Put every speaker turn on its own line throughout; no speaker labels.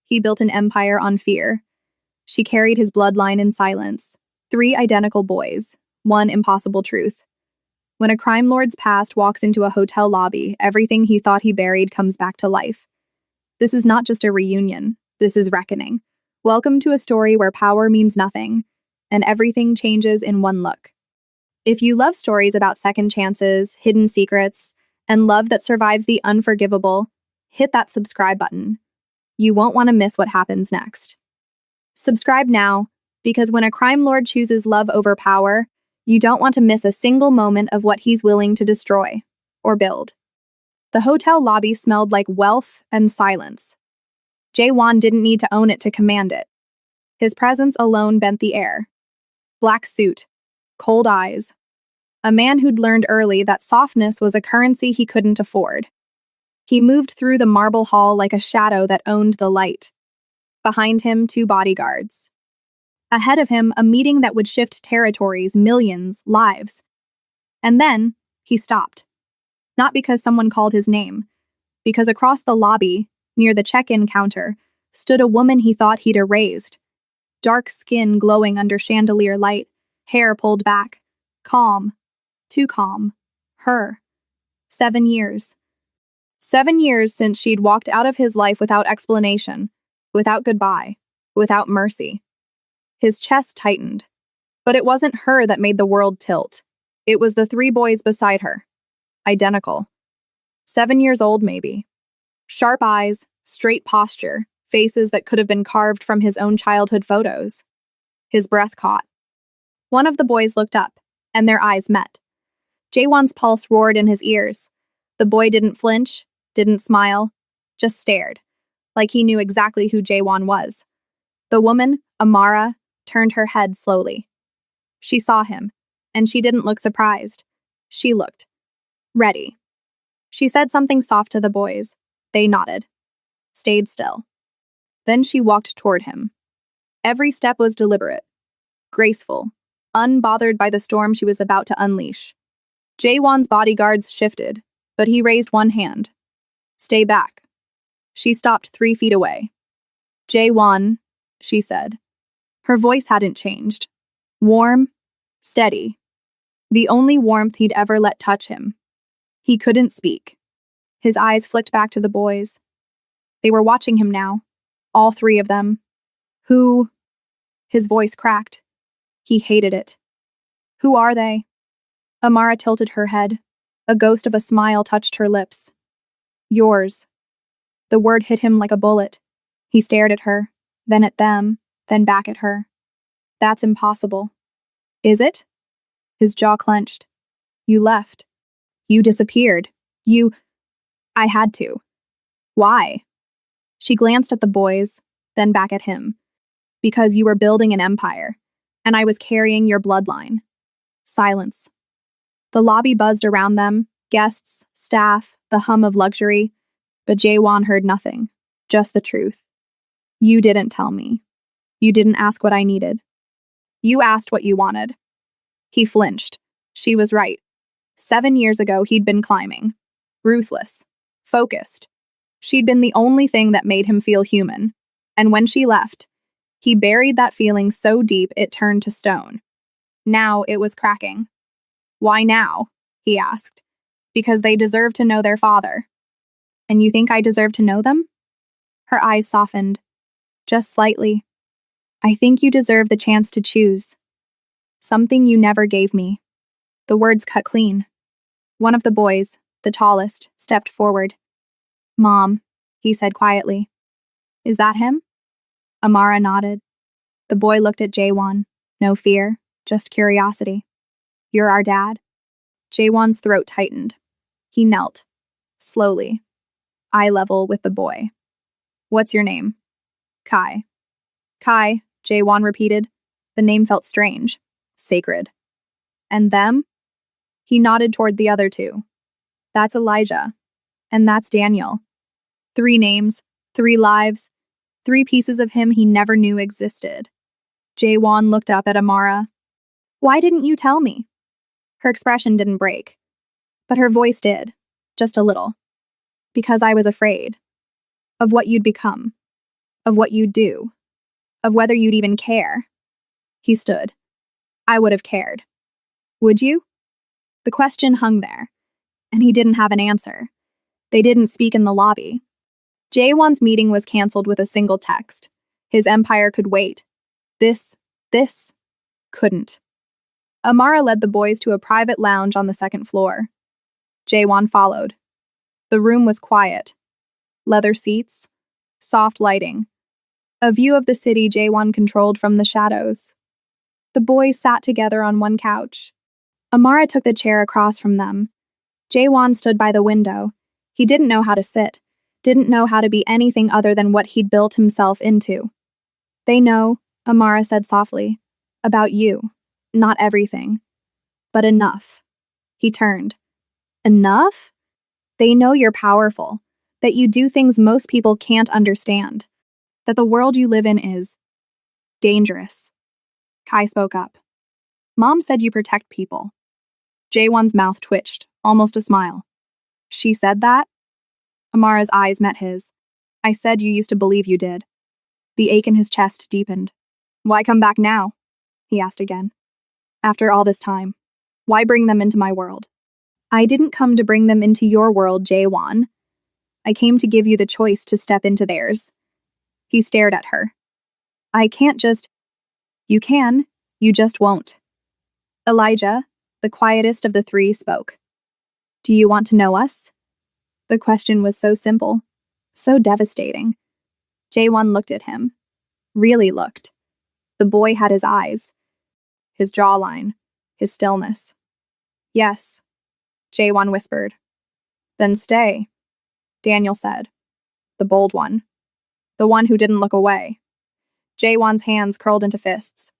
He built an empire on fear. She carried his bloodline in silence. 3 identical boys, 1 impossible truth. When a crime lord's past walks into a hotel lobby, everything he thought he buried comes back to life. This is not just a reunion. This is reckoning. Welcome to a story where power means nothing, and everything changes in one look. If you love stories about second chances, hidden secrets, and love that survives the unforgivable, hit that subscribe button. You won't want to miss what happens next. Subscribe now, because when a crime lord chooses love over power, you don't want to miss a single moment of what he's willing to destroy or build. The hotel lobby smelled like wealth and silence. Jae-won didn't need to own it to command it. His presence alone bent the air. Black suit, cold eyes. A man who'd learned early that softness was a currency he couldn't afford. He moved through the marble hall like a shadow that owned the light. Behind him, 2 bodyguards. Ahead of him, a meeting that would shift territories, millions, lives. And then, he stopped. Not because someone called his name, because across the lobby, near the check-in counter, stood a woman he thought he'd erased. Dark skin glowing under chandelier light, hair pulled back. Calm. Too calm. Her. 7 years. 7 years since she'd walked out of his life without explanation, without goodbye, without mercy. His chest tightened. But it wasn't her that made the world tilt. It was the 3 boys beside her. Identical. 7 years old, maybe. Sharp eyes, straight posture, faces that could have been carved from his own childhood photos. His breath caught. One of the boys looked up, and their eyes met. Jae-won's pulse roared in his ears. The boy didn't flinch, didn't smile, just stared, like he knew exactly who Jae-won was. The woman, Amara, turned her head slowly. She saw him, and she didn't look surprised. She looked ready. She said something soft to the boys. They nodded, stayed still. Then she walked toward him. Every step was deliberate, graceful, unbothered by the storm she was about to unleash. Jae-won's bodyguards shifted, but he raised one hand. Stay back. She stopped 3 feet away. Jae-won, she said. Her voice hadn't changed. Warm, steady. The only warmth he'd ever let touch him. He couldn't speak. His eyes flicked back to the boys. They were watching him now, all 3 of them. Who? His voice cracked. He hated it. Who are they? Amara tilted her head. A ghost of a smile touched her lips. Yours. The word hit him like a bullet. He stared at her, then at them, then back at her. That's impossible. Is it? His jaw clenched. You left. You disappeared. I had to. Why? She glanced at the boys, then back at him. Because you were building an empire, and I was carrying your bloodline. Silence. The lobby buzzed around them, guests, staff, the hum of luxury, but Jae-won heard nothing, just the truth. You didn't tell me. You didn't ask what I needed. You asked what you wanted. He flinched. She was right. 7 years ago, he'd been climbing. Ruthless. Focused. She'd been the only thing that made him feel human. And when she left, he buried that feeling so deep it turned to stone. Now it was cracking. Why now? He asked. Because they deserve to know their father. And you think I deserve to know them? Her eyes softened. Just slightly. I think you deserve the chance to choose. Something you never gave me. The words cut clean. One of the boys, the tallest, stepped forward. Mom, he said quietly. Is that him? Amara nodded. The boy looked at Jae-won. No fear, just curiosity. You're our dad? Jae-won's throat tightened. He knelt, slowly, eye level with the boy. What's your name? Kai. Kai, Jae-won repeated. The name felt strange, sacred. And them? He nodded toward the other 2. That's Elijah. And that's Daniel. 3 names, 3 lives, 3 pieces of him he never knew existed. Jae-won looked up at Amara. Why didn't you tell me? Her expression didn't break, but her voice did, just a little. Because I was afraid. Of what you'd become. of what you'd do, of whether you'd even care. He stood. I would have cared. Would you? The question hung there, and he didn't have an answer. They didn't speak in the lobby. Jaewon's meeting was canceled with a single text. His empire could wait. This couldn't. Amara led the boys to a private lounge on the second floor. Jaewon followed. The room was quiet. Leather seats, soft lighting. A view of the city Jaewon controlled from the shadows. The boys sat together on one couch. Amara took the chair across from them. Jaewon stood by the window. He didn't know how to sit, didn't know how to be anything other than what he'd built himself into. They know, Amara said softly, about you. Not everything. But enough. He turned. Enough? They know you're powerful, that you do things most people can't understand, that the world you live in is dangerous. Kai spoke up. Mom said you protect people. Jaewon's mouth twitched, almost a smile. She said that? Amara's eyes met his. I said you used to believe you did. The ache in his chest deepened. Why come back now? He asked again. After all this time, why bring them into my world? I didn't come to bring them into your world, Jaewon. I came to give you the choice to step into theirs. He stared at her. I can't just... You can, you just won't. Elijah, the quietest of the three, spoke. Do you want to know us? The question was so simple, so devastating. Jaewon looked at him. Really looked. The boy had his eyes, his jawline, his stillness. Yes, Jaewon whispered. Then stay, Daniel said. The bold one. The one who didn't look away. Jaewon's hands curled into fists.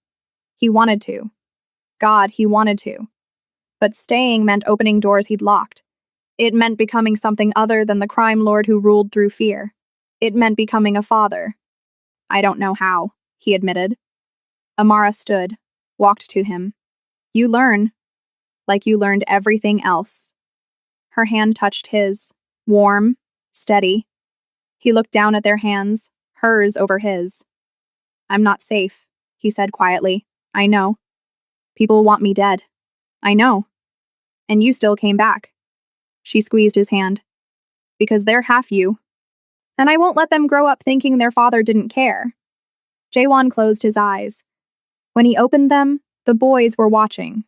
He wanted to. God, he wanted to. But staying meant opening doors he'd locked. It meant becoming something other than the crime lord who ruled through fear. It meant becoming a father. I don't know how, he admitted. Amara stood, walked to him. You learn, like you learned everything else. Her hand touched his, warm, steady. He looked down at their hands, hers over his. I'm not safe, he said quietly. I know. People want me dead. I know. And you still came back. She squeezed his hand. Because they're half you. And I won't let them grow up thinking their father didn't care. Jaewon closed his eyes. When he opened them, the boys were watching,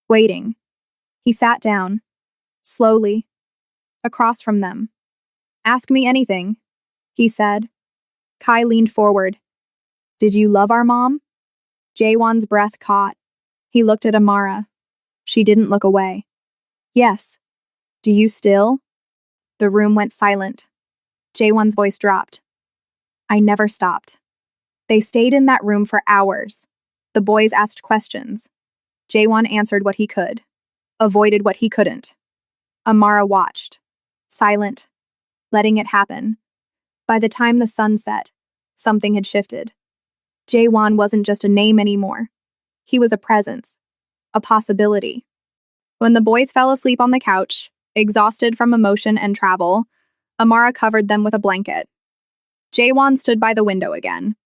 waiting. He sat down, slowly, across from them. Ask me anything, he said. Kai leaned forward. Did you love our mom? Jaewon's breath caught. He looked at Amara. She didn't look away. Yes. Do you still? The room went silent. Jaewon's voice dropped. I never stopped. They stayed in that room for hours. The boys asked questions. Jaewon answered what he could, avoided what he couldn't. Amara watched, silent, letting it happen. By the time the sun set, something had shifted. Jaewon wasn't just a name anymore. He was a presence, a possibility. When the boys fell asleep on the couch, exhausted from emotion and travel, Amara covered them with a blanket. Jaewon stood by the window again.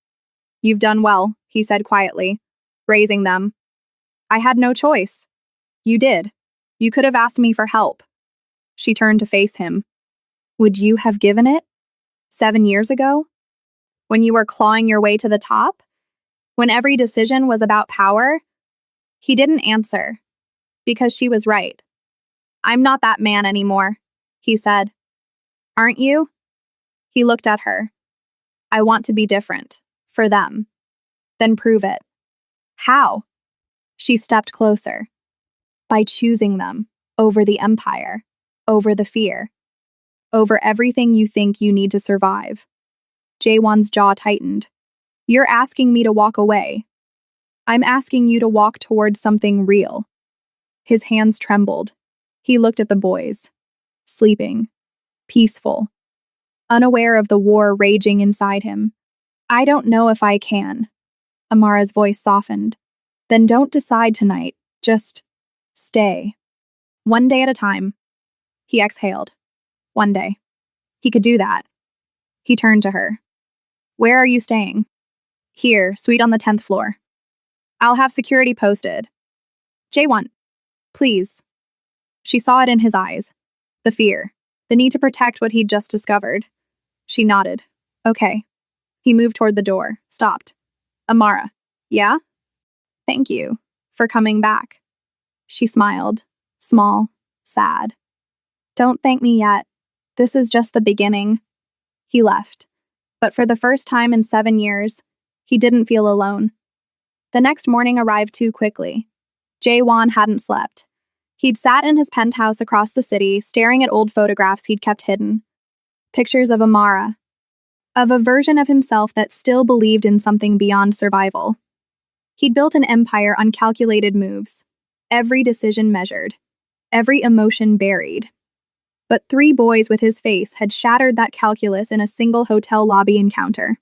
You've done well, he said quietly, raising them. I had no choice. You did. You could have asked me for help. She turned to face him. Would you have given it? 7 years ago? When you were clawing your way to the top? When every decision was about power? He didn't answer. Because she was right. I'm not that man anymore, he said. Aren't you? He looked at her. I want to be different. For them. Then prove it. How? She stepped closer. By choosing them. Over the empire. Over the fear. Over everything you think you need to survive. Jaewon's jaw tightened. You're asking me to walk away. I'm asking you to walk towards something real. His hands trembled. He looked at the boys. Sleeping. Peaceful. Unaware of the war raging inside him. I don't know if I can. Amara's voice softened. Then don't decide tonight. Just stay. One day at a time. He exhaled. One day. He could do that. He turned to her. Where are you staying? Here, suite on the 10th floor. I'll have security posted. J1. Please. She saw it in his eyes. The fear. The need to protect what he'd just discovered. She nodded. Okay. He moved toward the door, stopped. Amara. Yeah? Thank you for coming back. She smiled. Small. Sad. Don't thank me yet. This is just the beginning. He left. But for the first time in 7 years, he didn't feel alone. The next morning arrived too quickly. Jae-won hadn't slept. He'd sat in his penthouse across the city, staring at old photographs he'd kept hidden. Pictures of Amara. Of a version of himself that still believed in something beyond survival. He'd built an empire on calculated moves. Every decision measured. Every emotion buried. But 3 boys with his face had shattered that calculus in a single hotel lobby encounter.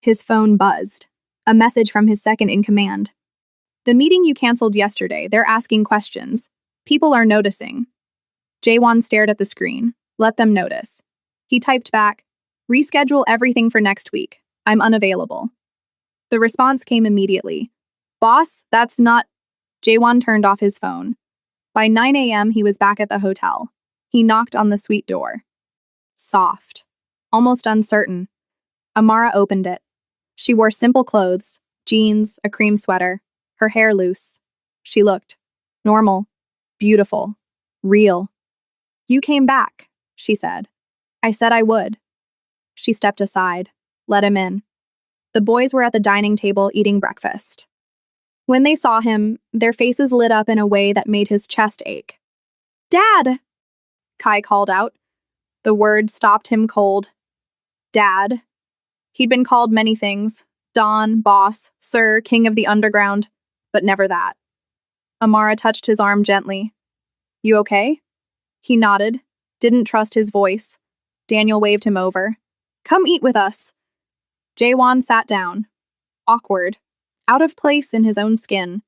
His phone buzzed. A message from his second-in-command. The meeting you canceled yesterday, they're asking questions. People are noticing. Jae-won stared at the screen. Let them notice. He typed back, reschedule everything for next week. I'm unavailable. The response came immediately. Boss, that's not... Jae-won turned off his phone. By 9 a.m., he was back at the hotel. He knocked on the suite door. Soft. Almost uncertain. Amara opened it. She wore simple clothes, jeans, a cream sweater, her hair loose. She looked normal, beautiful, real. You came back, she said. I said I would. She stepped aside, let him in. The boys were at the dining table eating breakfast. When they saw him, their faces lit up in a way that made his chest ache. Dad! Kai called out. The word stopped him cold. Dad. He'd been called many things, Don, boss, sir, king of the underground, but never that. Amara touched his arm gently. You okay? He nodded, didn't trust his voice. Daniel waved him over. Come eat with us. Jae-won sat down. Awkward. Out of place in his own skin.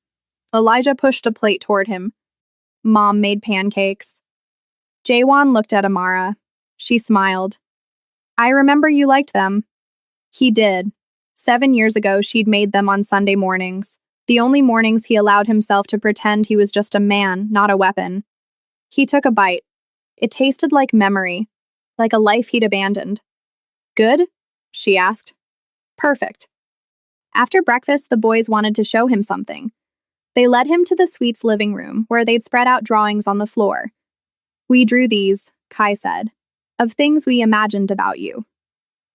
Elijah pushed a plate toward him. Mom made pancakes. Jae-won looked at Amara. She smiled. I remember you liked them. He did. 7 years ago, she'd made them on Sunday mornings. The only mornings he allowed himself to pretend he was just a man, not a weapon. He took a bite. It tasted like memory, like a life he'd abandoned. Good? She asked. Perfect. After breakfast, the boys wanted to show him something. They led him to the suite's living room, where they'd spread out drawings on the floor. We drew these, Kai said, of things we imagined about you.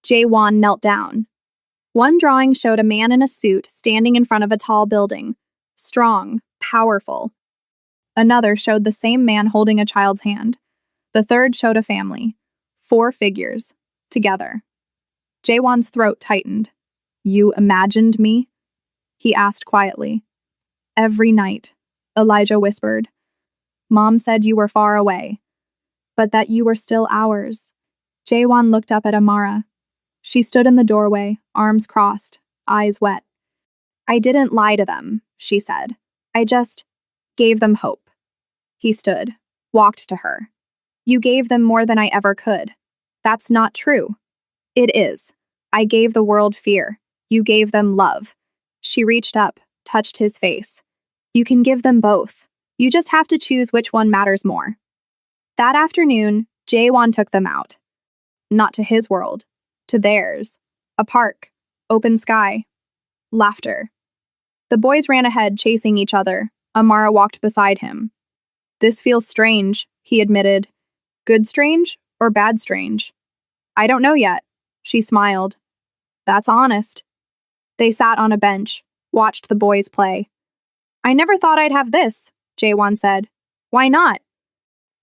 Jae-won knelt down. One drawing showed a man in a suit standing in front of a tall building, strong, powerful. Another showed the same man holding a child's hand. The third showed a family, 4 figures, together. Jae-won's throat tightened. You imagined me? He asked quietly. Every night, Elijah whispered. Mom said you were far away, but that you were still ours. Jae-won looked up at Amara. She stood in the doorway, arms crossed, eyes wet. I didn't lie to them, she said. I just gave them hope. He stood, walked to her. You gave them more than I ever could. That's not true. It is. I gave the world fear. You gave them love. She reached up, touched his face. You can give them both. You just have to choose which one matters more. That afternoon, Jae-won took them out. Not to his world. To theirs. A park. Open sky. Laughter. The boys ran ahead, chasing each other. Amara walked beside him. This feels strange, he admitted. Good strange or bad strange? I don't know yet. She smiled. That's honest. They sat on a bench, watched the boys play. I never thought I'd have this, Jae-won said. Why not?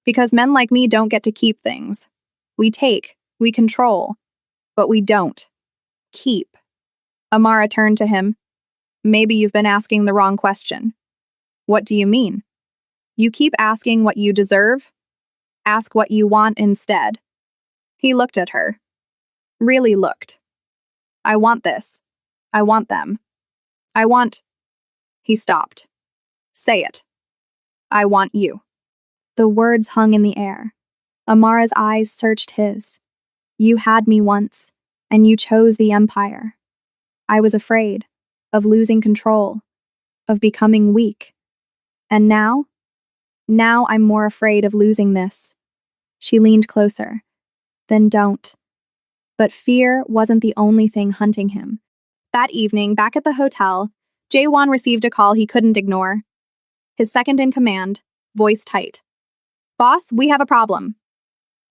Because men like me don't get to keep things. We take, we control, but we don't keep. Amara turned to him. Maybe you've been asking the wrong question. What do you mean? You keep asking what you deserve. Ask what you want instead. He looked at her. Really looked. I want this. I want them. I want... He stopped. Say it. I want you. The words hung in the air. Amara's eyes searched his. You had me once. And you chose the Empire. I was afraid of losing control, of becoming weak. And now I'm more afraid of losing this. She leaned closer. Then don't. But fear wasn't the only thing hunting him. That evening, back at the hotel, Jae-won received a call he couldn't ignore. His second in command, voice tight. Boss, we have a problem.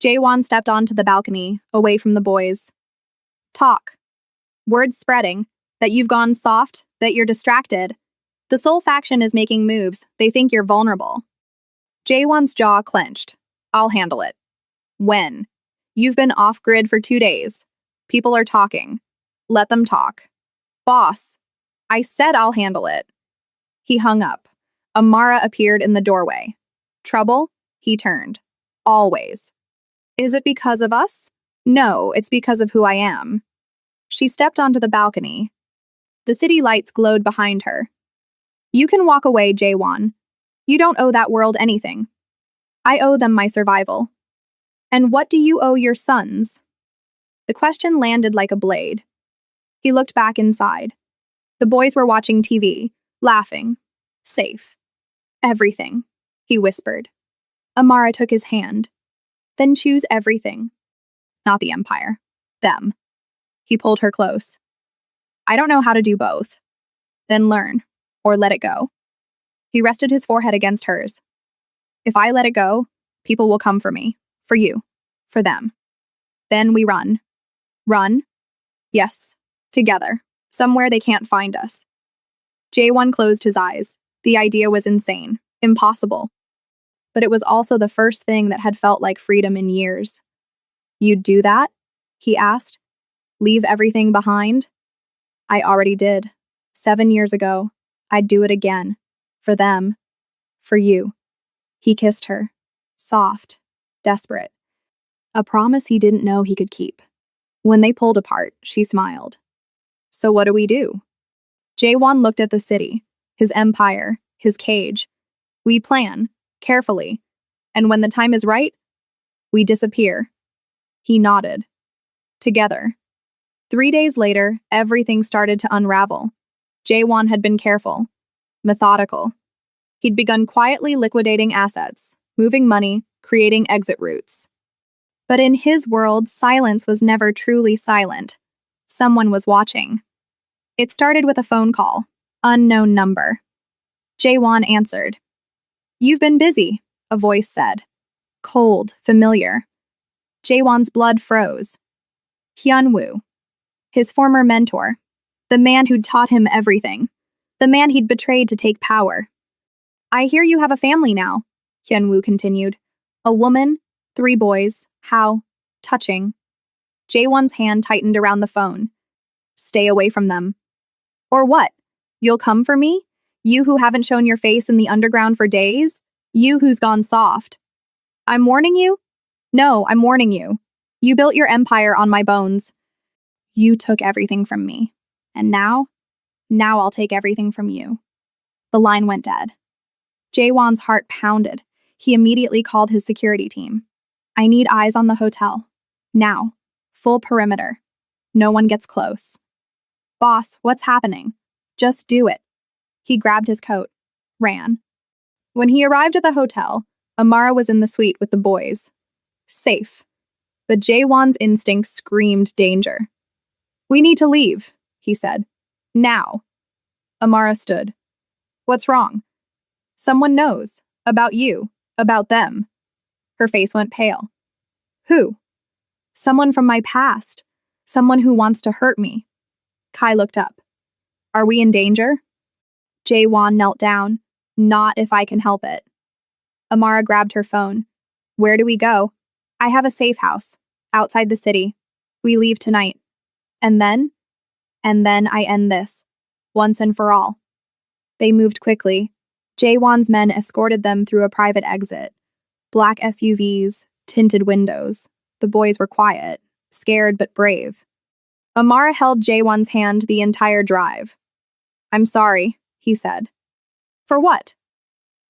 Jae-won stepped onto the balcony, away from the boys. Talk. Word's spreading, that you've gone soft, that you're distracted. The Seoul faction is making moves. They think you're vulnerable. Jae-won's jaw clenched. I'll handle it. When? You've been off-grid for 2 days. People are talking. Let them talk. Boss, I said I'll handle it. He hung up. Amara appeared in the doorway. Trouble? He turned. Always. Is it because of us? No, it's because of who I am. She stepped onto the balcony. The city lights glowed behind her. You can walk away, Jae-won. You don't owe that world anything. I owe them my survival. And what do you owe your sons? The question landed like a blade. He looked back inside. The boys were watching TV, laughing. Safe. Everything, he whispered. Amara took his hand. Then choose everything. Not the Empire. Them. He pulled her close. I don't know how to do both. Then learn, or let it go. He rested his forehead against hers. If I let it go, people will come for me. For you. For them. Then we run. Run? Yes. Together. Somewhere they can't find us. Jae-won closed his eyes. The idea was insane. Impossible. But it was also the first thing that had felt like freedom in years. You'd do that? He asked. Leave everything behind? I already did. 7 years ago. I'd do it again. For them. For you. He kissed her. Soft. Desperate. A promise he didn't know he could keep. When they pulled apart, she smiled. So what do we do? Jae-won looked at the city, his empire, his cage. We plan, carefully, and when the time is right, we disappear. He nodded. Together. 3 days later, everything started to unravel. Jae-won had been careful, methodical. He'd begun quietly liquidating assets, moving money, creating exit routes. But in his world, silence was never truly silent. Someone was watching. It started with a phone call. Unknown number. Jae-won answered. You've been busy, a voice said. Cold, familiar. Jae-won's blood froze. Hyun-woo. His former mentor. The man who'd taught him everything. The man he'd betrayed to take power. I hear you have a family now, Hyun-woo continued. A woman, 3 boys. How? Touching. Jae-won's hand tightened around the phone. Stay away from them. Or what? You'll come for me? You who haven't shown your face in the underground for days? You who's gone soft. I'm warning you? No, I'm warning you. You built your empire on my bones. You took everything from me. And now I'll take everything from you. The line went dead. Jae-won's heart pounded. He immediately called his security team. I need eyes on the hotel. Now. Full perimeter. No one gets close. Boss, what's happening? Just do it. He grabbed his coat. Ran. When he arrived at the hotel, Amara was in the suite with the boys. Safe. But Jae-won's instincts screamed danger. We need to leave, he said. Now. Amara stood. What's wrong? Someone knows. About you. About them. Her face went pale. Who? Someone from my past. Someone who wants to hurt me. Kai looked up. Are we in danger? Jae-won knelt down. Not if I can help it. Amara grabbed her phone. Where do we go? I have a safe house. Outside the city. We leave tonight. And then I end this. Once and for all. They moved quickly. Jae-won's men escorted them through a private exit. Black SUVs, tinted windows. The boys were quiet, scared but brave. Amara held Jae-won's hand the entire drive. I'm sorry, he said. For what?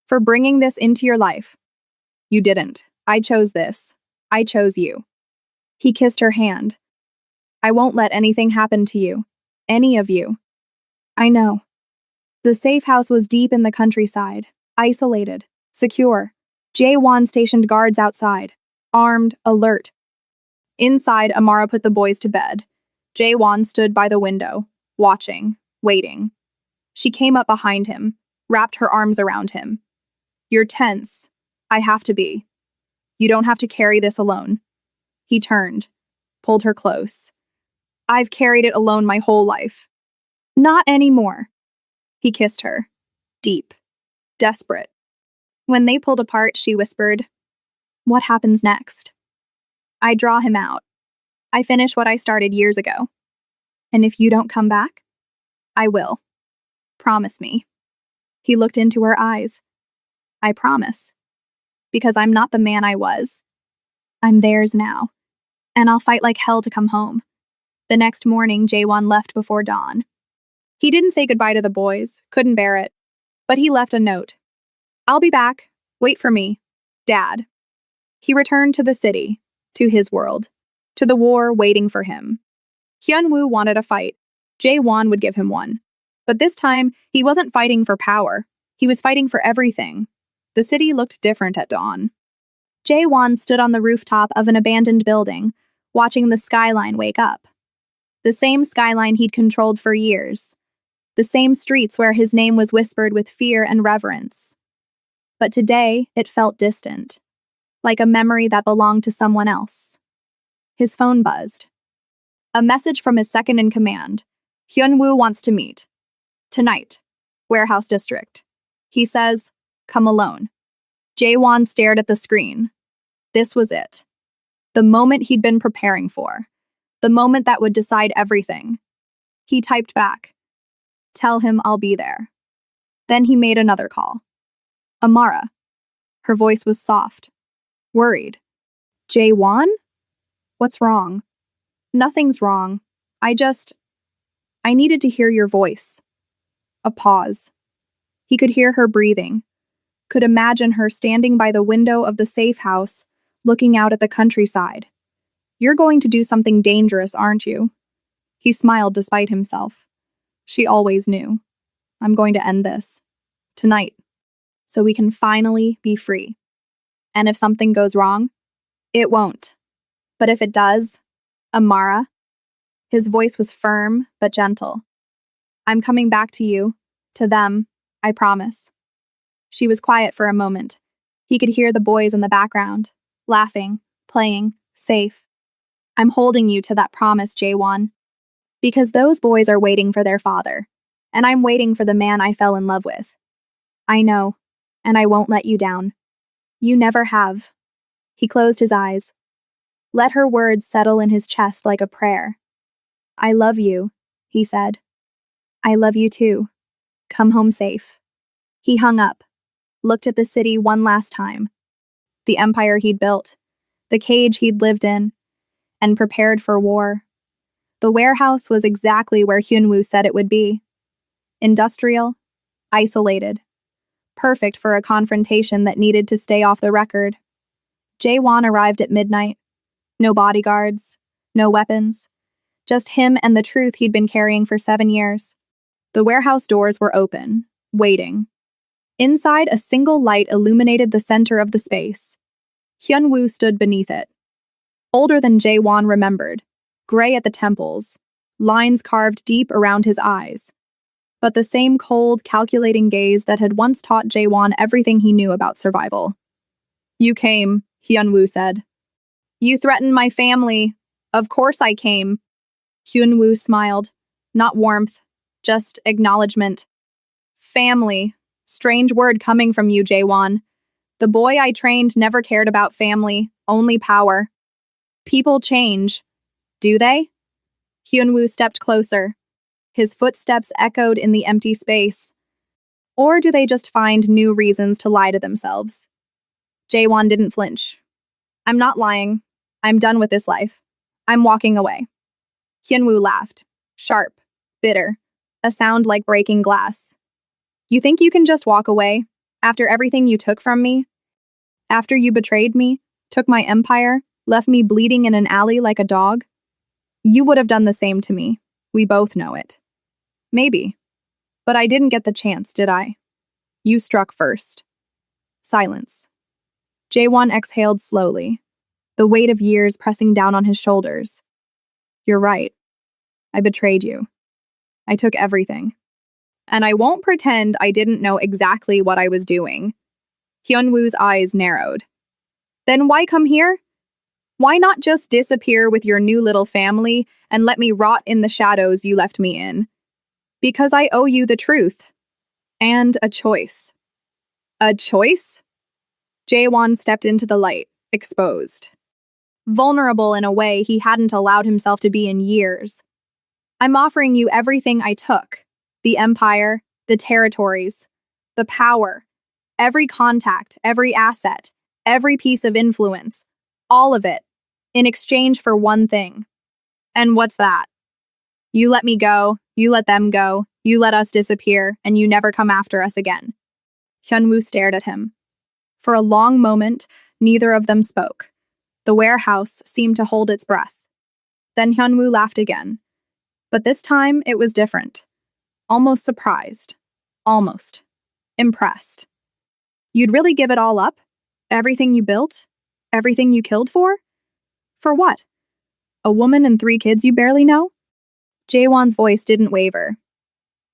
For bringing this into your life. You didn't. I chose this. I chose you. He kissed her hand. I won't let anything happen to you. Any of you. I know. The safe house was deep in the countryside, isolated, secure. Jae-won stationed guards outside, armed, alert. Inside, Amara put the boys to bed. Jae-won stood by the window, watching, waiting. She came up behind him, wrapped her arms around him. You're tense. I have to be. You don't have to carry this alone. He turned, pulled her close. I've carried it alone my whole life. Not anymore. He kissed her, deep, desperate. When they pulled apart, she whispered, What happens next? I draw him out. I finish what I started years ago. And if you don't come back, I will. Promise me. He looked into her eyes. I promise. Because I'm not the man I was. I'm theirs now. And I'll fight like hell to come home. The next morning, Jae-won left before dawn. He didn't say goodbye to the boys, couldn't bear it. But he left a note. I'll be back. Wait for me. Dad. He returned to the city, to his world, to the war waiting for him. Hyun-woo wanted a fight. Jae-won would give him one. But this time, he wasn't fighting for power. He was fighting for everything. The city looked different at dawn. Jae-won stood on the rooftop of an abandoned building, watching the skyline wake up. The same skyline he'd controlled for years. The same streets where his name was whispered with fear and reverence. But today, it felt distant, like a memory that belonged to someone else. His phone buzzed. A message from his second-in-command. Hyun-woo wants to meet. Tonight. Warehouse District. He says, come alone. Jae-won stared at the screen. This was it. The moment he'd been preparing for. The moment that would decide everything. He typed back. Tell him I'll be there. Then he made another call. Amara. Her voice was soft. Worried. Jae-won? What's wrong? Nothing's wrong. I needed to hear your voice. A pause. He could hear her breathing. Could imagine her standing by the window of the safe house, looking out at the countryside. You're going to do something dangerous, aren't you? He smiled despite himself. She always knew. I'm going to end this. Tonight. So we can finally be free. And if something goes wrong, it won't. But if it does, Amara. His voice was firm but gentle. I'm coming back to you, to them, I promise. She was quiet for a moment. He could hear the boys in the background, laughing, playing, safe. I'm holding you to that promise, Jae-won. Because those boys are waiting for their father, and I'm waiting for the man I fell in love with. I know, and I won't let you down. You never have. He closed his eyes. Let her words settle in his chest like a prayer. I love you, he said. I love you too. Come home safe. He hung up, looked at the city one last time. The empire he'd built, the cage he'd lived in, and prepared for war. The warehouse was exactly where Hyun-woo said it would be. Industrial, isolated, perfect for a confrontation that needed to stay off the record. Jae-won arrived at midnight. No bodyguards, no weapons, just him and the truth he'd been carrying for 7 years. The warehouse doors were open, waiting. Inside, a single light illuminated the center of the space. Hyun-woo stood beneath it. Older than Jae-won remembered, gray at the temples, lines carved deep around his eyes. But the same cold, calculating gaze that had once taught Jae-won everything he knew about survival. You came, Hyun-woo said. You threatened my family. Of course I came. Hyun-woo smiled. Not warmth, just acknowledgement. Family. Strange word coming from you, Jae-won. The boy I trained never cared about family, only power. People change. Do they? Hyun-woo stepped closer. His footsteps echoed in the empty space. Or do they just find new reasons to lie to themselves? Jae-won didn't flinch. I'm not lying. I'm done with this life. I'm walking away. Hyun-woo laughed. Sharp, bitter, a sound like breaking glass. You think you can just walk away? After everything you took from me? After you betrayed me, took my empire, left me bleeding in an alley like a dog? You would have done the same to me. We both know it. Maybe. But I didn't get the chance, did I? You struck first. Silence. Jaewon exhaled slowly, the weight of years pressing down on his shoulders. You're right. I betrayed you. I took everything. And I won't pretend I didn't know exactly what I was doing. Hyunwoo's eyes narrowed. Then why come here? Why not just disappear with your new little family and let me rot in the shadows you left me in? Because I owe you the truth. And a choice. A choice? Jaewon stepped into the light, exposed. Vulnerable in a way he hadn't allowed himself to be in years. I'm offering you everything I took. The empire, the territories, the power, every contact, every asset, every piece of influence, all of it, in exchange for one thing. And what's that? You let me go, you let them go, you let us disappear, and you never come after us again. Hyunwoo stared at him. For a long moment, neither of them spoke. The warehouse seemed to hold its breath. Then Hyunwoo laughed again. But this time, it was different. Almost surprised. Almost. Impressed. You'd really give it all up? Everything you built? Everything you killed for? For what? A woman and 3 kids you barely know? Jaewon's voice didn't waver.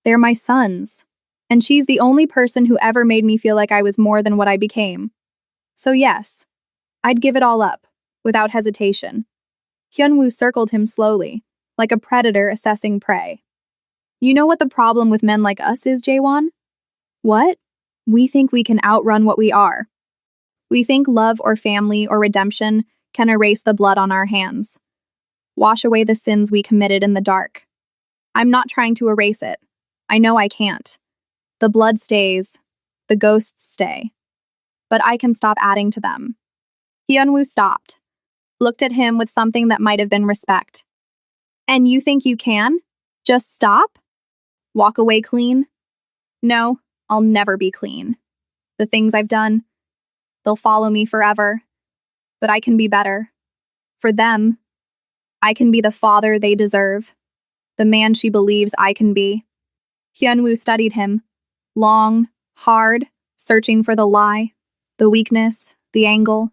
They're my sons. And she's the only person who ever made me feel like I was more than what I became. So yes, I'd give it all up, without hesitation. Hyunwoo circled him slowly, like a predator assessing prey. You know what the problem with men like us is, Jaewon? What? We think we can outrun what we are. We think love or family or redemption can erase the blood on our hands. Wash away the sins we committed in the dark. I'm not trying to erase it. I know I can't. The blood stays. The ghosts stay. But I can stop adding to them. Hyunwoo stopped, looked at him with something that might have been respect. And you think you can? Just stop? Walk away clean? No, I'll never be clean. The things I've done, they'll follow me forever. But I can be better. For them, I can be the father they deserve. The man she believes I can be. Hyunwoo studied him. Long, hard, searching for the lie, the weakness, the angle.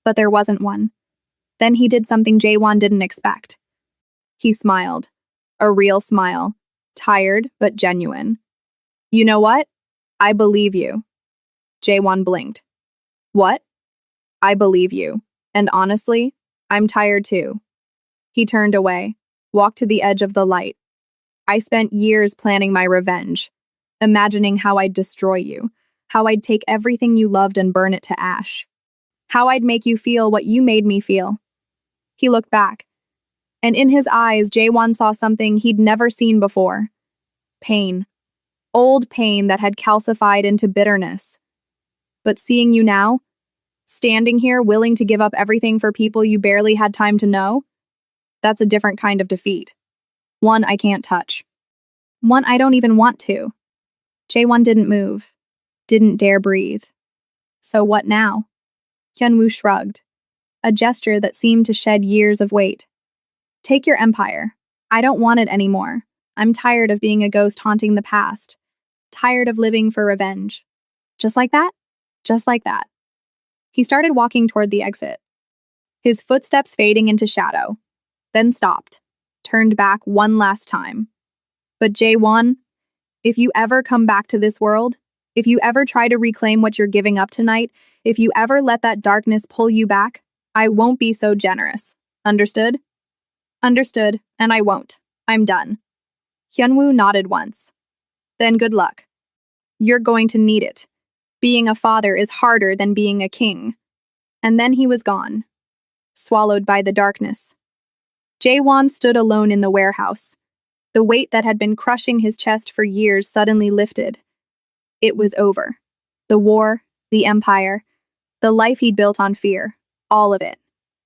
But there wasn't one. Then he did something Jaewon didn't expect. He smiled. A real smile. Tired, but genuine. You know what? I believe you. Jaewon blinked. What? I believe you. And honestly, I'm tired too. He turned away, walked to the edge of the light. I spent years planning my revenge, imagining how I'd destroy you, how I'd take everything you loved and burn it to ash, how I'd make you feel what you made me feel. He looked back, and in his eyes, Jaewon saw something he'd never seen before. Pain. Old pain that had calcified into bitterness. But seeing you now, standing here willing to give up everything for people you barely had time to know, that's a different kind of defeat. One I can't touch. One I don't even want to. Jaewon didn't move, didn't dare breathe. So what now? Hyunwoo shrugged, a gesture that seemed to shed years of weight. Take your empire. I don't want it anymore. I'm tired of being a ghost haunting the past. Tired of living for revenge. Just like that? Just like that. He started walking toward the exit, his footsteps fading into shadow, then stopped, turned back one last time. But Jaewon, if you ever come back to this world, if you ever try to reclaim what you're giving up tonight, if you ever let that darkness pull you back, I won't be so generous. Understood? Understood, and I won't. I'm done. Hyunwoo nodded once. Then good luck. You're going to need it. Being a father is harder than being a king. And then he was gone, swallowed by the darkness. Jaewon stood alone in the warehouse. The weight that had been crushing his chest for years suddenly lifted. It was over. The war, the empire, the life he'd built on fear, all of it.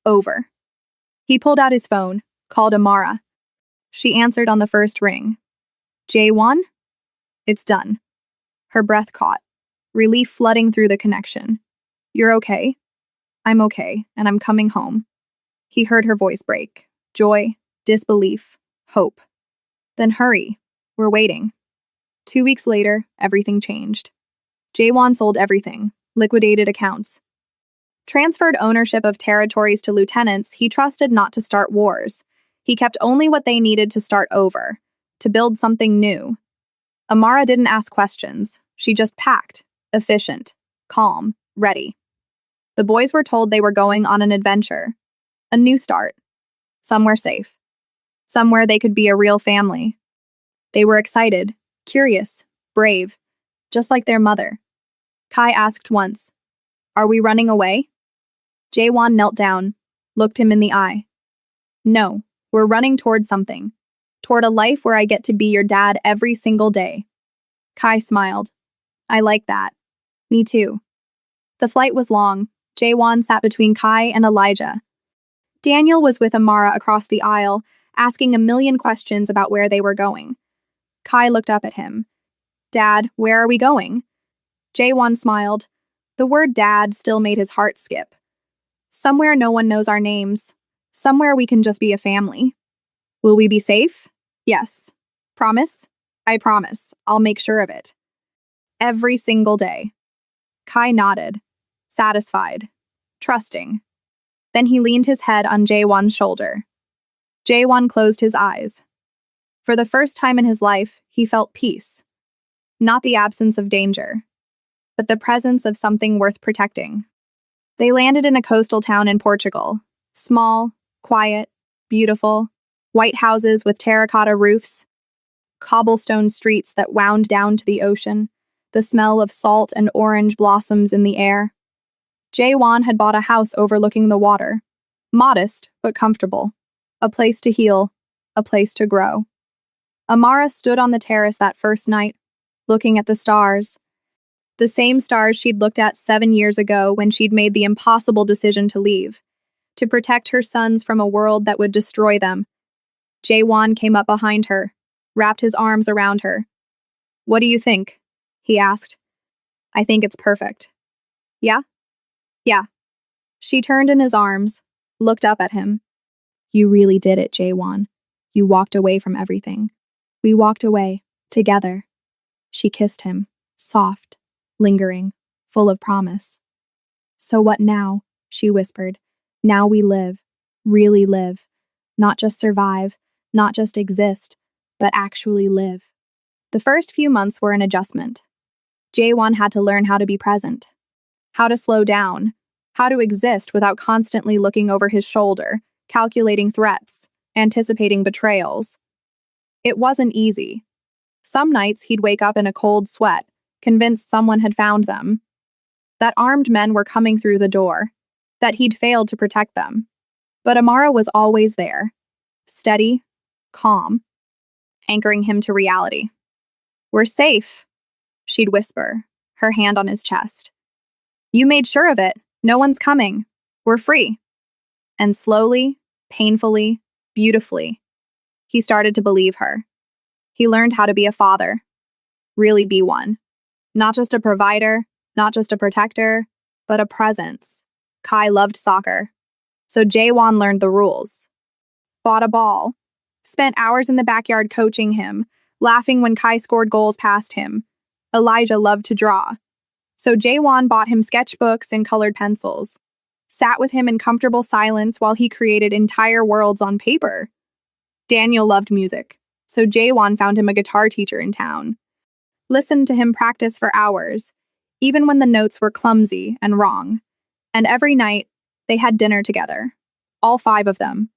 Over. He pulled out his phone, called Amara. She answered on the first ring. Jaewon? It's done. Her breath caught, relief flooding through the connection. You're okay? I'm okay, and I'm coming home. He heard her voice break. Joy, disbelief, hope. Then hurry. We're waiting. 2 weeks later, everything changed. Jaewon sold everything, liquidated accounts, transferred ownership of territories to lieutenants he trusted not to start wars. He kept only what they needed to start over, to build something new. Amara didn't ask questions. She just packed, efficient, calm, ready. The boys were told they were going on an adventure, a new start, somewhere safe, somewhere they could be a real family. They were excited, curious, brave, just like their mother. Kai asked once, "Are we running away?" Jaewon knelt down, looked him in the eye. "No, we're running toward something, toward a life where I get to be your dad every single day." Kai smiled. "I like that. Me too." The flight was long. Jaewon sat between Kai and Elijah. Daniel was with Amara across the aisle, asking a million questions about where they were going. Kai looked up at him. "Dad, where are we going?" Jaewon smiled. The word dad still made his heart skip. "Somewhere no one knows our names. Somewhere we can just be a family." "Will we be safe?" "Yes." "Promise?" "I promise. I'll make sure of it." "Every single day." Kai nodded, satisfied, trusting. Then he leaned his head on Jaewon's shoulder. Jaewon closed his eyes. For the first time in his life, he felt peace. Not the absence of danger, but the presence of something worth protecting. They landed in a coastal town in Portugal. Small, quiet, beautiful, white houses with terracotta roofs, cobblestone streets that wound down to the ocean, the smell of salt and orange blossoms in the air. Jaewon had bought a house overlooking the water. Modest, but comfortable. A place to heal, a place to grow. Amara stood on the terrace that first night, looking at the stars. The same stars she'd looked at 7 years ago when she'd made the impossible decision to leave, to protect her sons from a world that would destroy them. Jaewon came up behind her, wrapped his arms around her. "What do you think?" he asked. "I think it's perfect." "Yeah?" "Yeah." She turned in his arms, looked up at him. "You really did it, Jaewon. You walked away from everything. We walked away, together." She kissed him, soft, lingering, full of promise. "So what now?" she whispered. "Now we live, really live. Not just survive, not just exist, but actually live." The first few months were an adjustment. Jaewon had to learn how to be present, how to slow down, how to exist without constantly looking over his shoulder, calculating threats, anticipating betrayals. It wasn't easy. Some nights he'd wake up in a cold sweat, convinced someone had found them, that armed men were coming through the door, that he'd failed to protect them. But Amara was always there, steady, calm, anchoring him to reality. "We're safe," she'd whisper, her hand on his chest. "You made sure of it. No one's coming. We're free." And slowly, painfully, beautifully, he started to believe her. He learned how to be a father, really be one. Not just a provider, not just a protector, but a presence. Kai loved soccer, so Jaewon learned the rules. Bought a ball, spent hours in the backyard coaching him, laughing when Kai scored goals past him. Elijah loved to draw, so Jaewon bought him sketchbooks and colored pencils, sat with him in comfortable silence while he created entire worlds on paper. Daniel loved music, so Jaewon found him a guitar teacher in town. Listened to him practice for hours, even when the notes were clumsy and wrong. And every night, they had dinner together, all 5 of them,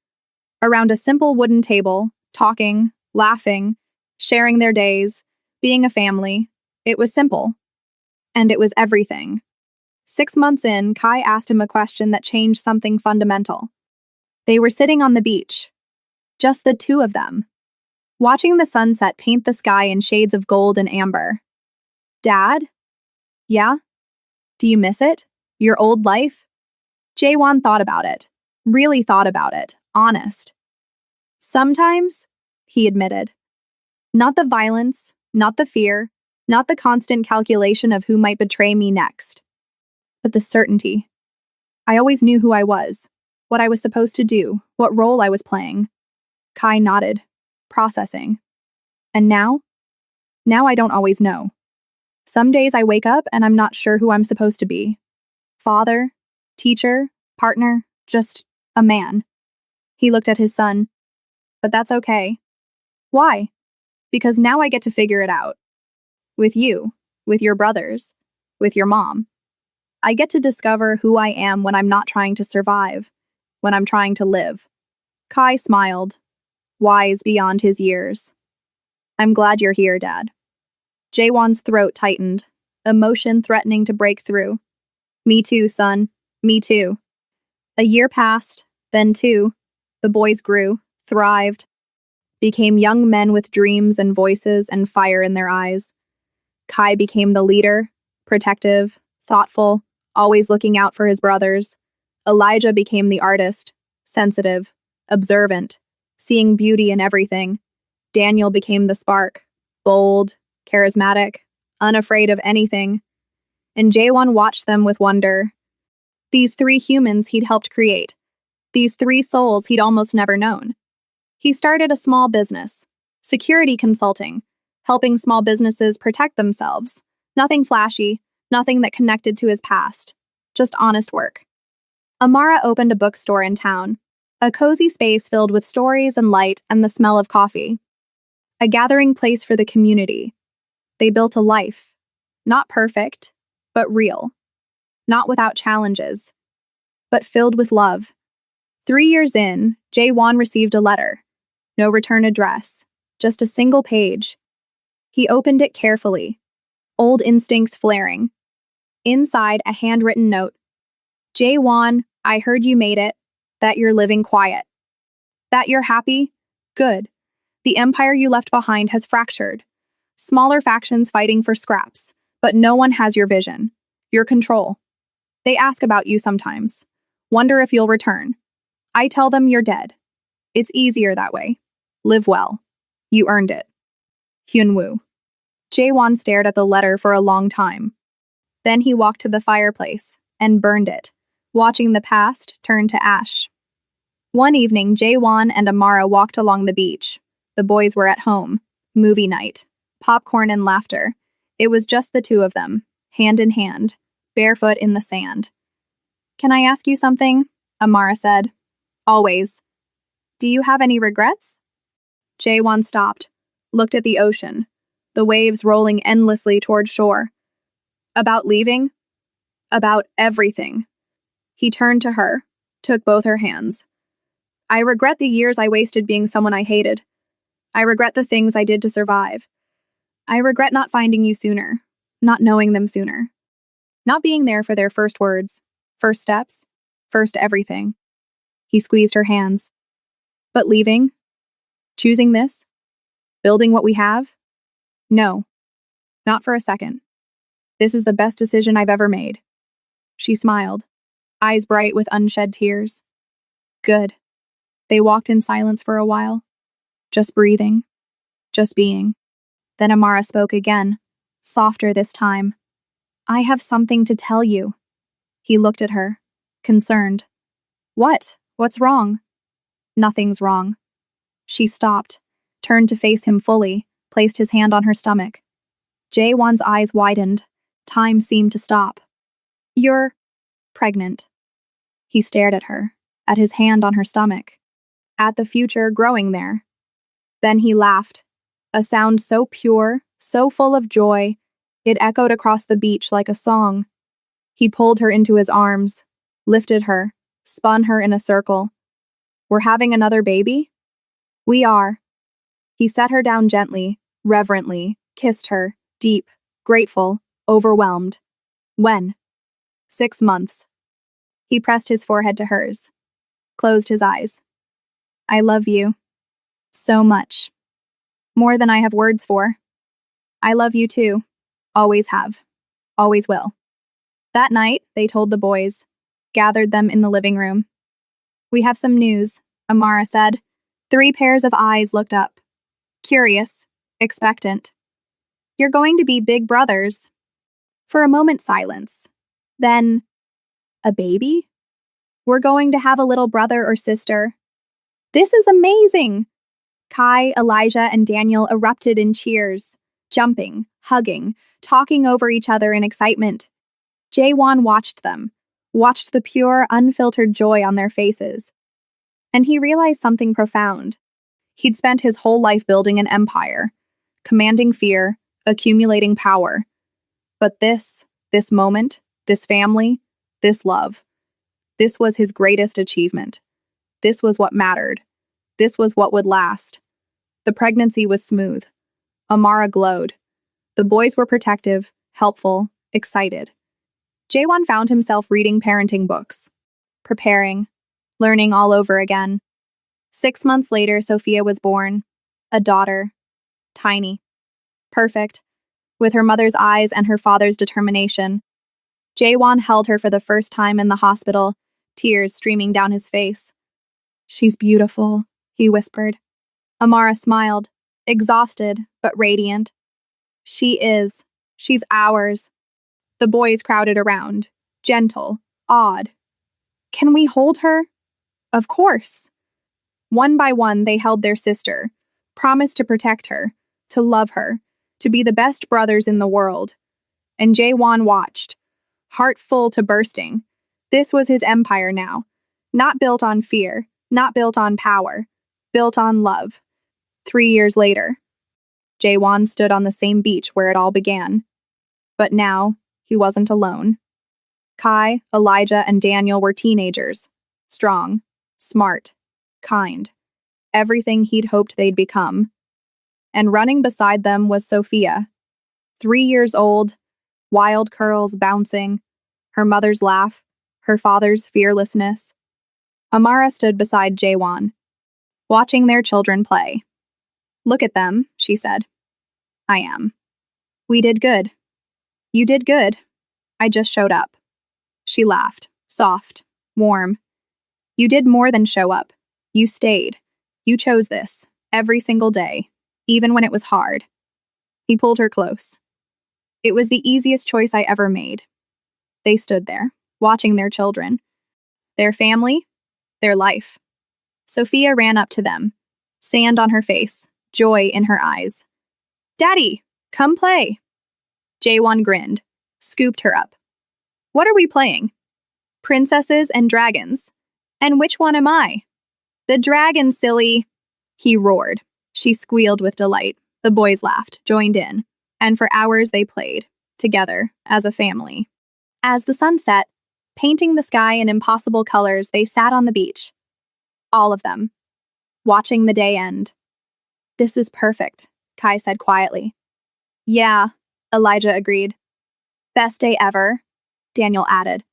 around a simple wooden table, talking, laughing, sharing their days, being a family. It was simple. And it was everything. 6 months in, Kai asked him a question that changed something fundamental. They were sitting on the beach, just the 2 of them, watching the sunset paint the sky in shades of gold and amber. "Dad? Yeah? Do you miss it? Your old life?" Jaewon thought about it, really thought about it, honest. "Sometimes," he admitted. "Not the violence, not the fear, not the constant calculation of who might betray me next, but the certainty. I always knew who I was, what I was supposed to do, what role I was playing. Kai nodded, processing. And now? Now I don't always know. Some days I wake up and I'm not sure who I'm supposed to be. Father, teacher, partner, just a man. He looked at his son. But that's okay. Why? Because now I get to figure it out. With you, with your brothers, with your mom. I get to discover who I am when I'm not trying to survive, when I'm trying to live. Kai smiled, wise beyond his years. I'm glad you're here, Dad. Jaewon's throat tightened, emotion threatening to break through. Me too, son. Me too. A year passed, then two. The boys grew, thrived, became young men with dreams and voices and fire in their eyes. Kai became the leader, protective, thoughtful, always looking out for his brothers. Elijah became the artist, sensitive, observant, seeing beauty in everything. Daniel became the spark, bold, charismatic, unafraid of anything. And Jaewon watched them with wonder. These three humans he'd helped create. These three souls he'd almost never known. He started a small business, security consulting, helping small businesses protect themselves. Nothing flashy, nothing that connected to his past, just honest work. Amara opened a bookstore in town, a cozy space filled with stories and light and the smell of coffee. A gathering place for the community. They built a life, not perfect, but real. Not without challenges, but filled with love. 3 years in, Jaewon received a letter. No return address, just a single page. He opened it carefully, old instincts flaring. Inside, a handwritten note. Jaewon, I heard you made it, that you're living quiet. That you're happy? Good. The empire you left behind has fractured. Smaller factions fighting for scraps, but no one has your vision, your control. They ask about you sometimes. Wonder if you'll return. I tell them you're dead. It's easier that way. Live well. You earned it. Hyunwoo. Jaewon stared at the letter for a long time. Then he walked to the fireplace and burned it, watching the past turn to ash. One evening, Jaewon and Amara walked along the beach. The boys were at home. Movie night. Popcorn and laughter. It was just the two of them, hand in hand, barefoot in the sand. Can I ask you something? Amara said. Always. Do you have any regrets? Jaewon stopped, looked at the ocean, the waves rolling endlessly toward shore. About leaving? About everything. He turned to her, took both her hands. I regret the years I wasted being someone I hated. I regret the things I did to survive. I regret not finding you sooner, not knowing them sooner, not being there for their first words, first steps, first everything. He squeezed her hands. But leaving? Choosing this? Building what we have? No, not for a second. This is the best decision I've ever made. She smiled, eyes bright with unshed tears. Good. They walked in silence for a while, just breathing, just being. Then Amara spoke again, softer this time. I have something to tell you. He looked at her, concerned. What? What's wrong? Nothing's wrong. She stopped, turned to face him fully, placed his hand on her stomach. Jaewon's eyes widened. Time seemed to stop. You're pregnant. He stared at her, at his hand on her stomach, at the future growing there. Then he laughed, a sound so pure, so full of joy, it echoed across the beach like a song. He pulled her into his arms, lifted her, spun her in a circle. We're having another baby? We are. He set her down gently, reverently, kissed her, deep, grateful, overwhelmed. When? 6 months. He pressed his forehead to hers, closed his eyes. I love you. So much. More than I have words for. I love you too. Always have. Always will. That night, they told the boys, gathered them in the living room. We have some news, Amara said. 3 pairs of eyes looked up. Curious, expectant. You're going to be big brothers. For a moment, silence. Then, a baby? We're going to have a little brother or sister. This is amazing, Kai, Elijah, and Daniel erupted in cheers, jumping, hugging, talking over each other in excitement. Jaewon watched them, watched the pure, unfiltered joy on their faces. And he realized something profound. He'd spent his whole life building an empire, commanding fear, accumulating power. But this moment, this family, this love, this was his greatest achievement. This was what mattered. This was what would last. The pregnancy was smooth. Amara glowed. The boys were protective, helpful, excited. Jaewon found himself reading parenting books, preparing, learning all over again. 6 months later, Sophia was born. A daughter. Tiny. Perfect. With her mother's eyes and her father's determination. Jaewon held her for the first time in the hospital, tears streaming down his face. "She's beautiful," he whispered. Amara smiled, exhausted but radiant. "She is. She's ours." The boys crowded around, gentle, awed. "Can we hold her?" "Of course." One by one, they held their sister, promised to protect her, to love her, to be the best brothers in the world. And Jaewon watched, heart full to bursting. This was his empire now, not built on fear, not built on power, built on love. 3 years later, Jaewon stood on the same beach where it all began. But now, he wasn't alone. Kai, Elijah, and Daniel were teenagers, strong, smart, kind, everything he'd hoped they'd become. And running beside them was Sophia, 3 years old, wild curls bouncing, her mother's laugh, her father's fearlessness. Amara stood beside Jaewon, watching their children play. "Look at them," she said. "I am. We did good. You did good. I just showed up." She laughed, soft, warm. "You did more than show up. You stayed. You chose this, every single day, even when it was hard." He pulled her close. "It was the easiest choice I ever made." They stood there, watching their children, their family, their life. Sophia ran up to them, sand on her face, joy in her eyes. "Daddy, come play." Jaewon grinned, scooped her up. "What are we playing?" "Princesses and dragons. And which one am I?" "The dragon, silly," he roared. She squealed with delight. The boys laughed, joined in, and for hours they played, together, as a family. As the sun set, painting the sky in impossible colors, they sat on the beach. All of them, watching the day end. "This is perfect," Kai said quietly. "Yeah," Elijah agreed. "Best day ever," Daniel added.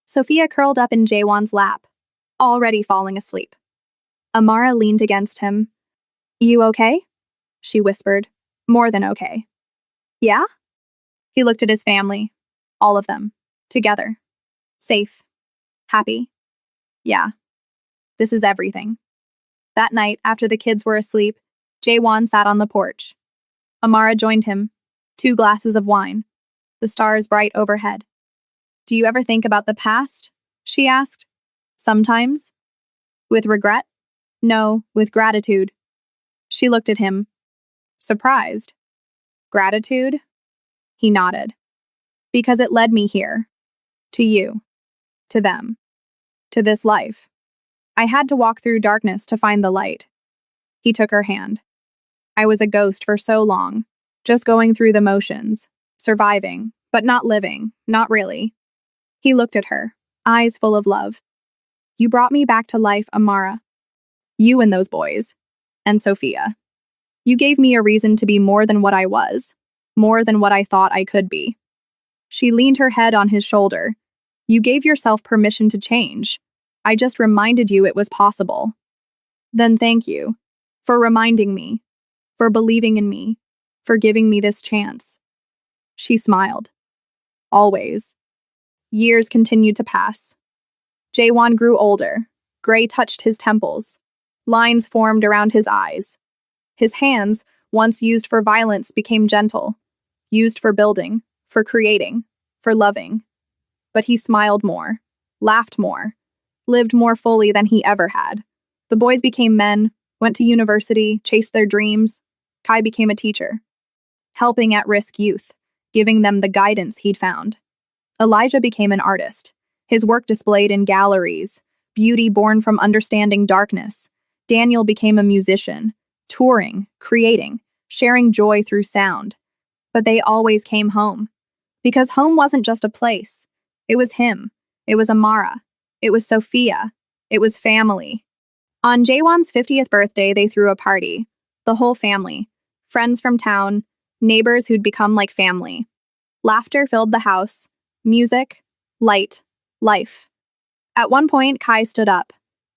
Sophia curled up in Jaewon's lap, already falling asleep. Amara leaned against him. "You okay?" she whispered, more than okay. "Yeah?" He looked at his family, all of them, together. Safe. Happy. "Yeah. This is everything." That night, after the kids were asleep, Jaewon sat on the porch. Amara joined him, 2 glasses of wine, the stars bright overhead. "Do you ever think about the past?" she asked. "Sometimes." "With regret?" "No, with gratitude." She looked at him, surprised. "Gratitude?" He nodded. "Because it led me here. To you. To them. To this life. I had to walk through darkness to find the light." He took her hand. "I was a ghost for so long, just going through the motions, surviving, but not living, not really." He looked at her, eyes full of love. "You brought me back to life, Amara. You and those boys. And Sophia. You gave me a reason to be more than what I was, more than what I thought I could be." She leaned her head on his shoulder. "You gave yourself permission to change. I just reminded you it was possible." "Then thank you. For reminding me. For believing in me. For giving me this chance." She smiled. "Always." Years continued to pass. Jaewon grew older. Gray touched his temples. Lines formed around his eyes. His hands, once used for violence, became gentle. Used for building, for creating, for loving. But he smiled more, laughed more, lived more fully than he ever had. The boys became men, went to university, chased their dreams. Kai became a teacher, helping at-risk youth, giving them the guidance he'd found. Elijah became an artist, his work displayed in galleries, beauty born from understanding darkness. Daniel became a musician, touring, creating, sharing joy through sound. But they always came home. Because home wasn't just a place. It was him. It was Amara. It was Sophia. It was family. On Jaewon's 50th birthday, they threw a party. The whole family. Friends from town, neighbors who'd become like family. Laughter filled the house. Music, light, life. At one point, Kai stood up,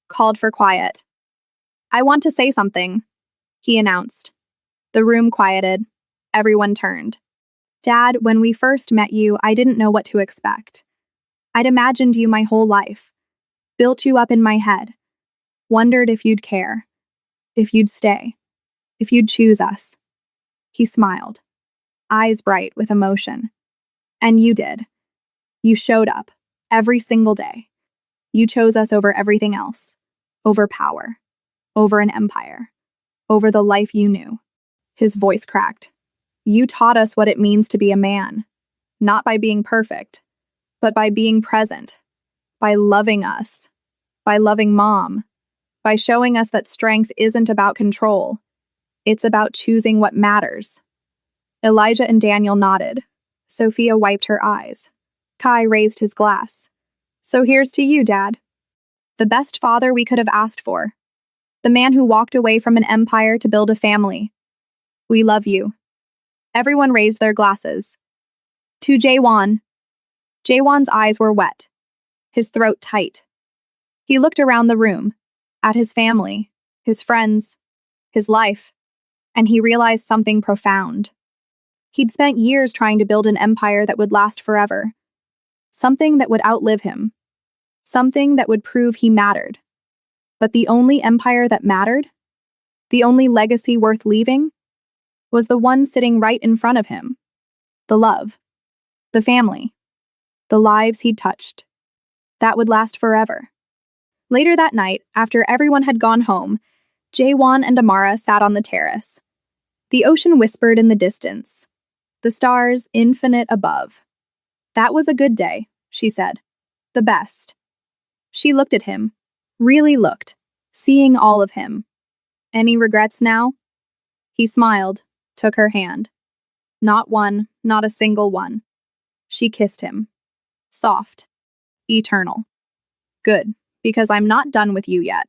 called for quiet. "I want to say something," he announced. The room quieted. Everyone turned. "Dad, when we first met you, I didn't know what to expect. I'd imagined you my whole life, built you up in my head, wondered if you'd care, if you'd stay, if you'd choose us." He smiled, eyes bright with emotion. "And you did. You showed up, every single day. You chose us over everything else, over power, over an empire, over the life you knew." His voice cracked. "You taught us what it means to be a man, not by being perfect, but by being present, by loving us, by loving Mom, by showing us that strength isn't about control. It's about choosing what matters." Elijah and Daniel nodded. Sophia wiped her eyes. Kai raised his glass. "So here's to you, Dad. The best father we could have asked for. The man who walked away from an empire to build a family. We love you." Everyone raised their glasses. To Jaewon. Jaewon's eyes were wet, his throat tight. He looked around the room, at his family, his friends, his life, and he realized something profound. He'd spent years trying to build an empire that would last forever. Something that would outlive him. Something that would prove he mattered. But the only empire that mattered, the only legacy worth leaving, was the one sitting right in front of him. The love. The family. The lives he'd touched. That would last forever. Later that night, after everyone had gone home, Jaewon and Amara sat on the terrace. The ocean whispered in the distance. The stars infinite above. "That was a good day," she said. "The best." She looked at him. Really looked. Seeing all of him. "Any regrets now?" He smiled, took her hand. "Not one, not a single one." She kissed him. Soft. Eternal. "Good, because I'm not done with you yet."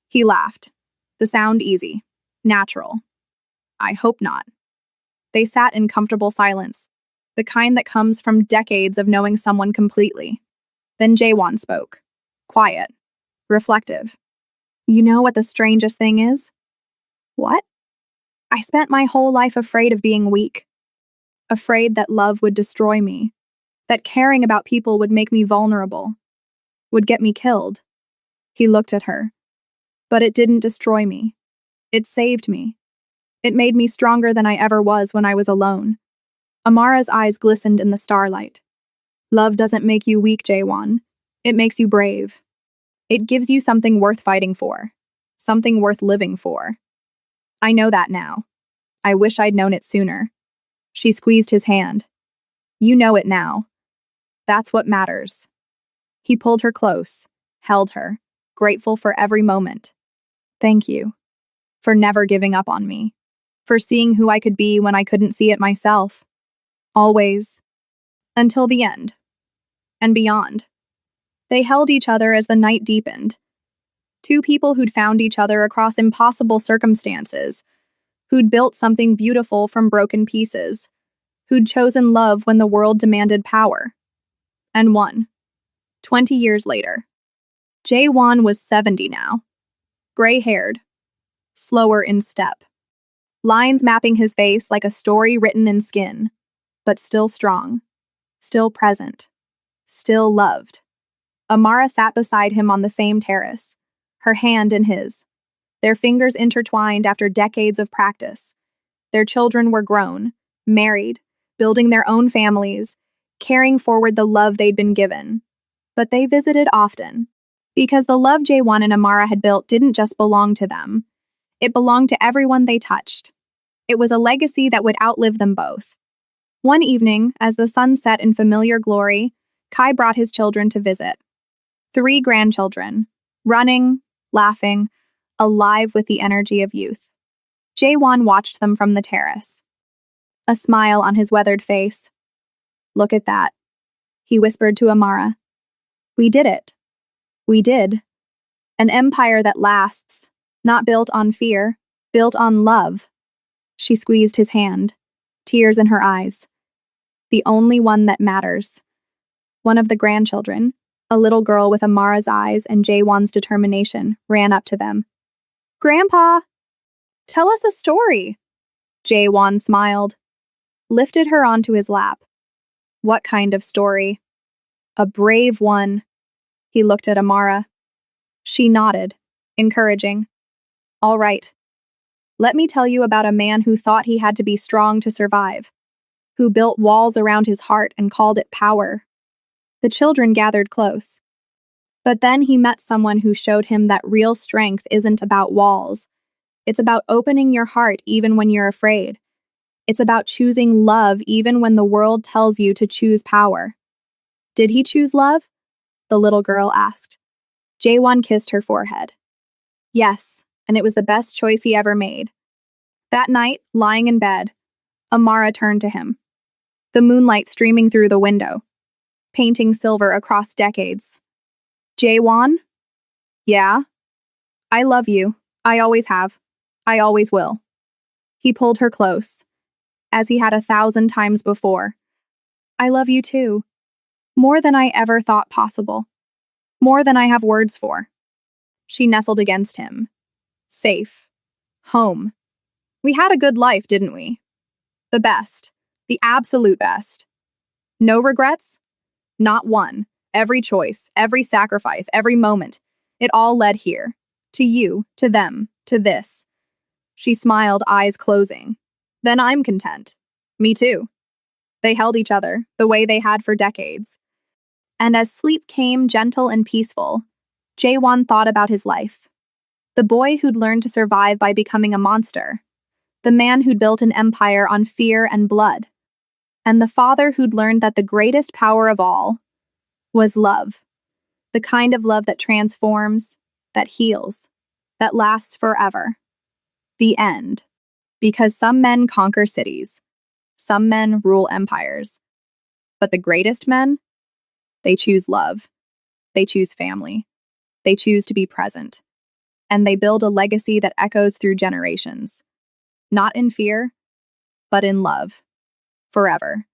He laughed. The sound easy. Natural. "I hope not." They sat in comfortable silence, the kind that comes from decades of knowing someone completely. Then Jaewon spoke. Quiet. Reflective. "You know what the strangest thing is?" "What?" "I spent my whole life afraid of being weak. Afraid that love would destroy me. That caring about people would make me vulnerable. Would get me killed." He looked at her. "But it didn't destroy me. It saved me. It made me stronger than I ever was when I was alone." Amara's eyes glistened in the starlight. "Love doesn't make you weak, Jaewon. It makes you brave. It gives you something worth fighting for. Something worth living for. I know that now. I wish I'd known it sooner." She squeezed his hand. "You know it now. That's what matters." He pulled her close, held her, grateful for every moment. "Thank you. For never giving up on me. For seeing who I could be when I couldn't see it myself. Always. Until the end. And beyond." They held each other as the night deepened. Two people who'd found each other across impossible circumstances, who'd built something beautiful from broken pieces, who'd chosen love when the world demanded power. And won. 20 years later. Jaewon was 70 now. Gray-haired. Slower in step. Lines mapping his face like a story written in skin, but still strong. Still present. Still loved. Amara sat beside him on the same terrace, her hand in his. Their fingers intertwined after decades of practice. Their children were grown, married, building their own families, carrying forward the love they'd been given. But they visited often, because the love Jaewon and Amara had built didn't just belong to them. It belonged to everyone they touched. It was a legacy that would outlive them both. One evening, as the sun set in familiar glory, Kai brought his children to visit. 3 grandchildren, running, laughing, alive with the energy of youth. Jaewon watched them from the terrace, a smile on his weathered face. "Look at that," he whispered to Amara. "We did it. We did. An empire that lasts, not built on fear, built on love." She squeezed his hand, tears in her eyes. "The only one that matters." One of the grandchildren, a little girl with Amara's eyes and Jaewon's determination, ran up to them. "Grandpa, tell us a story." Jaewon smiled, lifted her onto his lap. "What kind of story?" "A brave one." He looked at Amara. She nodded, encouraging. "All right. Let me tell you about a man who thought he had to be strong to survive, who built walls around his heart and called it power." The children gathered close. But then he met someone who showed him that real strength isn't about walls. It's about opening your heart even when you're afraid. It's about choosing love even when the world tells you to choose power. "Did he choose love?" the little girl asked. Jaewon kissed her forehead. "Yes, and it was the best choice he ever made." That night, lying in bed, Amara turned to him, the moonlight streaming through the window, painting silver across decades. "Jaewon?" "Yeah?" "I love you. I always have. I always will." He pulled her close, as he had 1,000 times before. "I love you too. More than I ever thought possible. More than I have words for." She nestled against him. "Safe. Home. We had a good life, didn't we? The best. The absolute best. No regrets? Not one. Every choice, every sacrifice, every moment. It all led here. To you, to them, to this." She smiled, eyes closing. "Then I'm content. Me too." They held each other, the way they had for decades. And as sleep came gentle and peaceful, Jaewon thought about his life. The boy who'd learned to survive by becoming a monster. The man who'd built an empire on fear and blood. And the father who'd learned that the greatest power of all was love. The kind of love that transforms, that heals, that lasts forever. The end. Because some men conquer cities. Some men rule empires. But the greatest men? They choose love. They choose family. They choose to be present. And they build a legacy that echoes through generations. Not in fear, but in love. Forever.